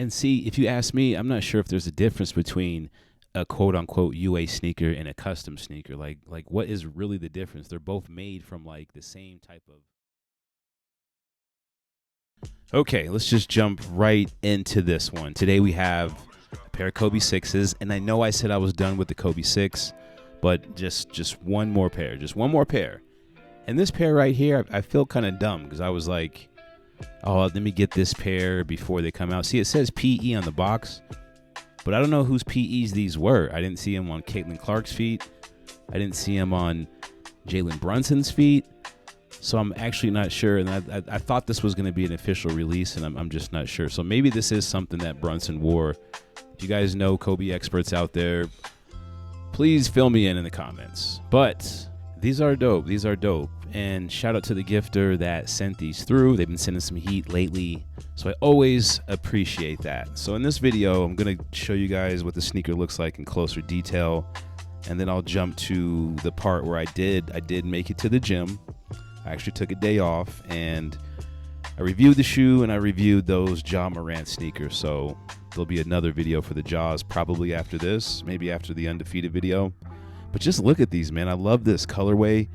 And see, if you ask me, I'm not sure if there's a difference between a quote unquote UA sneaker and a custom sneaker. Like what is really the difference? They're both made from like the same type of. Okay, let's just jump right into this one. Today we have a pair of Kobe 6s, and I know I said I was done with the Kobe 6, but just one more pair. Just one more pair. And this pair right here, I feel kind of dumb because I was like, oh, let me get this pair before they come out. See, it says PE on the box, but I don't know whose PEs these were. I didn't see them on Caitlin Clark's feet. I didn't see them on Jalen Brunson's feet. So I'm actually not sure, and I thought this was going to be an official release, and I'm just not sure. So maybe this is something that Brunson wore. If you guys know Kobe experts out there, please fill me in the comments. But these are dope. These are dope. And shout out to the gifter that sent these through. They've been sending some heat lately, so I always appreciate that. So in this video, I'm going to show you guys what the sneaker looks like in closer detail, and then I'll jump to the part where I did make it to the gym. I actually took a day off, and I reviewed the shoe, and I reviewed those Ja Morant sneakers. So there'll be another video for the Jaws probably after this, maybe after the undefeated video. But just look at these, man. I love this colorway.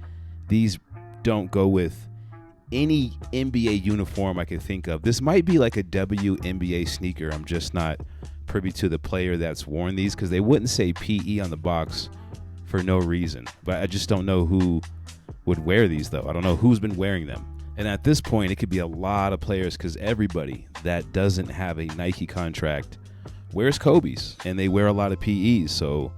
These don't go with any NBA uniform I can think of. This might be like a WNBA sneaker. I'm just not privy to the player that's worn these, because they wouldn't say PE on the box for no reason. But I just don't know who would wear these, though. I don't know who's been wearing them. And at this point, it could be a lot of players, because everybody that doesn't have a Nike contract wears Kobe's, and they wear a lot of PEs. So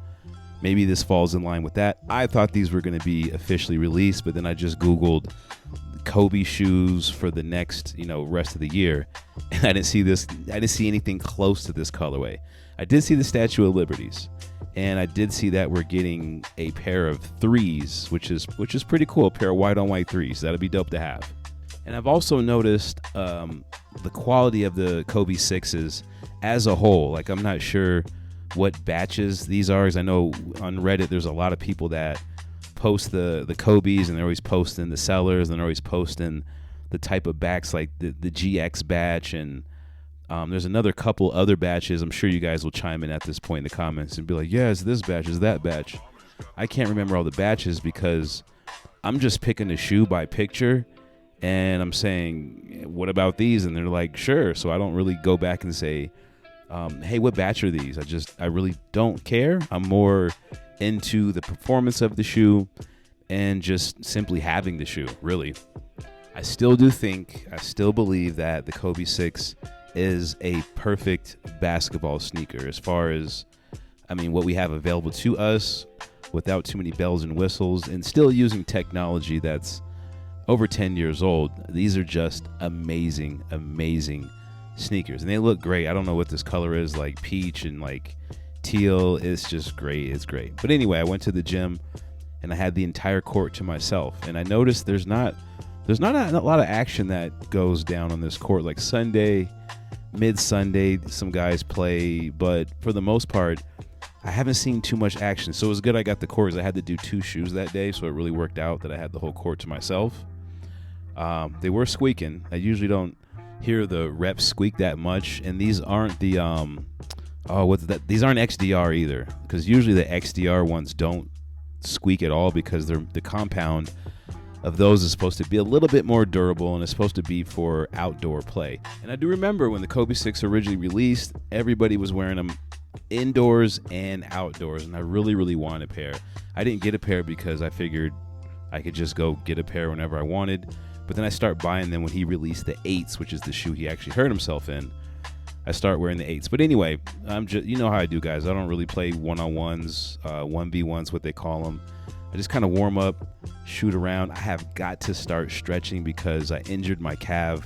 maybe this falls in line with that. I thought these were going to be officially released, but then I just Googled Kobe shoes for the next, rest of the year, and I didn't see this. I didn't see anything close to this colorway. I did see the Statue of Liberties, and I did see that we're getting a pair of threes, which is pretty cool. A pair of white on white threes. That'd be dope to have. And I've also noticed the quality of the Kobe 6s as a whole. Like, I'm not sure what batches these are, because I know on Reddit there's a lot of people that post the Kobe's, and they're always posting the sellers, and they're always posting the type of backs, like the GX batch, and there's another couple other batches. I'm sure you guys will chime in at this point in the comments and be like, yeah, it's this batch, it's that batch. I can't remember all the batches because I'm just picking a shoe by picture, and I'm saying, what about these? And they're like, sure. So I don't really go back and say, hey, what batch are these? I really don't care. I'm more into the performance of the shoe and just simply having the shoe, really. I still believe that the Kobe 6 is a perfect basketball sneaker as far as, what we have available to us without too many bells and whistles, and still using technology that's over 10 years old. These are just amazing, amazing sneakers, and they look great. I don't know what this color is, like peach and like teal. It's just great. It's great. But anyway, I went to the gym and I had the entire court to myself, and I noticed there's not a lot of action that goes down on this court. Like mid-Sunday, some guys play, but for the most part, I haven't seen too much action. So it was good I got the court, because I had to do 2 shoes that day, so it really worked out that I had the whole court to myself. They were squeaking. I usually don't hear the reps squeak that much, and these aren't the these aren't XDR either, because usually the XDR ones don't squeak at all, because the compound of those is supposed to be a little bit more durable, and it's supposed to be for outdoor play. And I do remember when the Kobe 6 originally released, everybody was wearing them indoors and outdoors, and I really, really wanted a pair. I didn't get a pair because I figured I could just go get a pair whenever I wanted, but then I start buying them when he released the 8s, which is the shoe he actually hurt himself in. I start wearing the 8s. But anyway, I'm just, you know how I do, guys. I don't really play one-on-ones, 1v1s, what they call them. I just kind of warm up, shoot around. I have got to start stretching because I injured my calf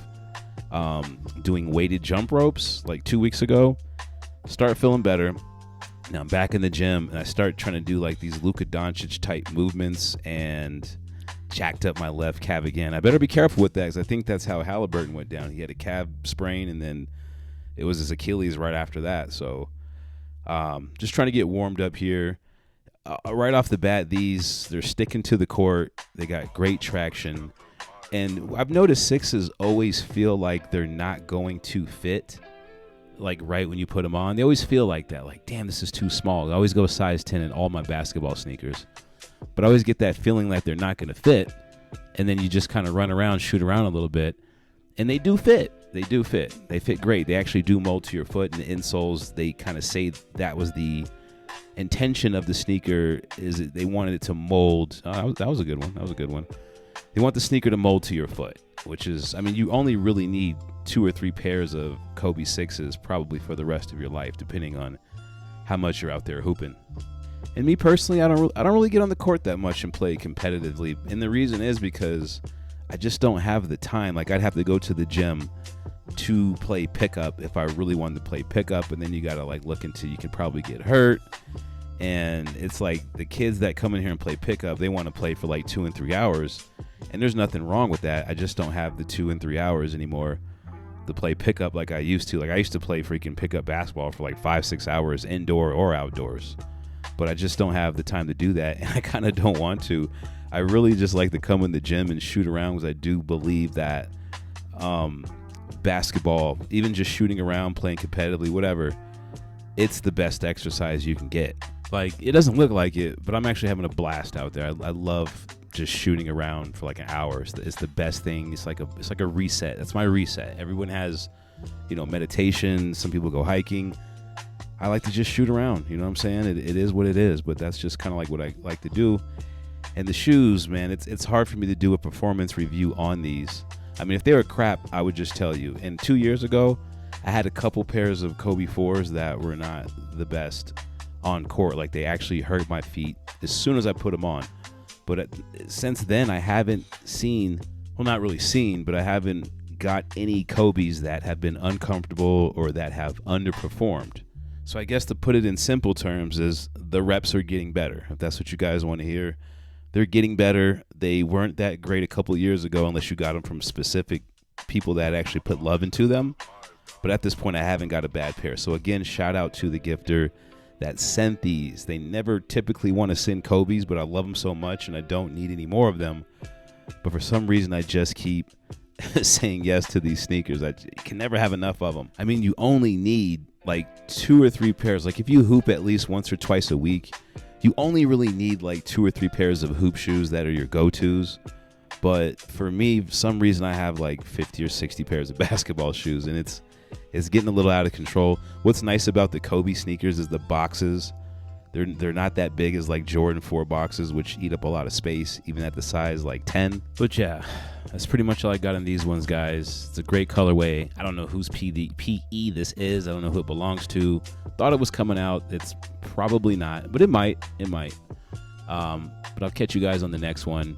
doing weighted jump ropes like 2 weeks ago. Start feeling better. Now I'm back in the gym, and I start trying to do like these Luka Doncic type movements, and jacked up my left calf again. I better be careful with that, because I think that's how Halliburton went down. He had a calf sprain, and then it was his Achilles right after that. So just trying to get warmed up here. Right off the bat, they're sticking to the court. They got great traction. And I've noticed 6s always feel like they're not going to fit like right when you put them on. They always feel like that. Like, damn, this is too small. I always go size 10 in all my basketball sneakers. But I always get that feeling like they're not going to fit. And then you just kind of run around, shoot around a little bit. And they do fit. They do fit. They fit great. They actually do mold to your foot. And the insoles, they kind of say that was the intention of the sneaker, is they wanted it to mold. That was a good one. That was a good one. They want the sneaker to mold to your foot, which is, I mean, you only really need 2 or 3 pairs of Kobe 6s probably for the rest of your life, depending on how much you're out there hooping. And me personally, I don't really get on the court that much and play competitively. And the reason is because I just don't have the time. Like, I'd have to go to the gym to play pickup if I really wanted to play pickup, and then you gotta like look into, you could probably get hurt. And it's like the kids that come in here and play pickup, they want to play for like 2 and 3 hours, and there's nothing wrong with that. I just don't have the 2 and 3 hours anymore to play pickup like I used to. Like, I used to play freaking pickup basketball for like 5-6 hours indoor or outdoors, but I just don't have the time to do that, and I kind of don't want to. I really just like to come in the gym and shoot around, because I do believe that basketball, even just shooting around, playing competitively, whatever, it's the best exercise you can get. Like, it doesn't look like it, but I'm actually having a blast out there. I love just shooting around for like an hour. It's the best thing. It's like a reset. That's my reset. Everyone has, meditation. Some people go hiking. I like to just shoot around. You know what I'm saying? It is what it is, but that's just kind of like what I like to do. And the shoes, man, it's hard for me to do a performance review on these. I mean, if they were crap, I would just tell you. And 2 years ago, I had a couple pairs of Kobe 4s that were not the best on court. Like, they actually hurt my feet as soon as I put them on. But since then, I haven't seen, well, not really seen, but I haven't got any Kobe's that have been uncomfortable or that have underperformed. So I guess to put it in simple terms is the reps are getting better. If that's what you guys want to hear, they're getting better. They weren't that great a couple years ago unless you got them from specific people that actually put love into them. But at this point, I haven't got a bad pair. So again, shout out to the gifter that sent these. They never typically want to send Kobe's, but I love them so much and I don't need any more of them. But for some reason, I just keep saying yes to these sneakers. You can never have enough of them. I mean, you only need like 2 or 3 pairs. Like, if you hoop at least once or twice a week, you only really need like 2 or 3 pairs of hoop shoes that are your go-tos. But for me, for some reason, I have like 50 or 60 pairs of basketball shoes, and it's getting a little out of control. What's nice about the Kobe sneakers is the boxes. They're not that big as like Jordan 4 boxes, which eat up a lot of space, even at the size like 10. But yeah, that's pretty much all I got on these ones, guys. It's a great colorway. I don't know whose PE this is. I don't know who it belongs to. Thought it was coming out. It's probably not, but it might. It might. But I'll catch you guys on the next one.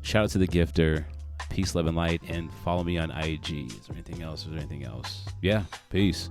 Shout out to the gifter. Peace, love, and light, and follow me on IG. Is there anything else? Yeah, peace.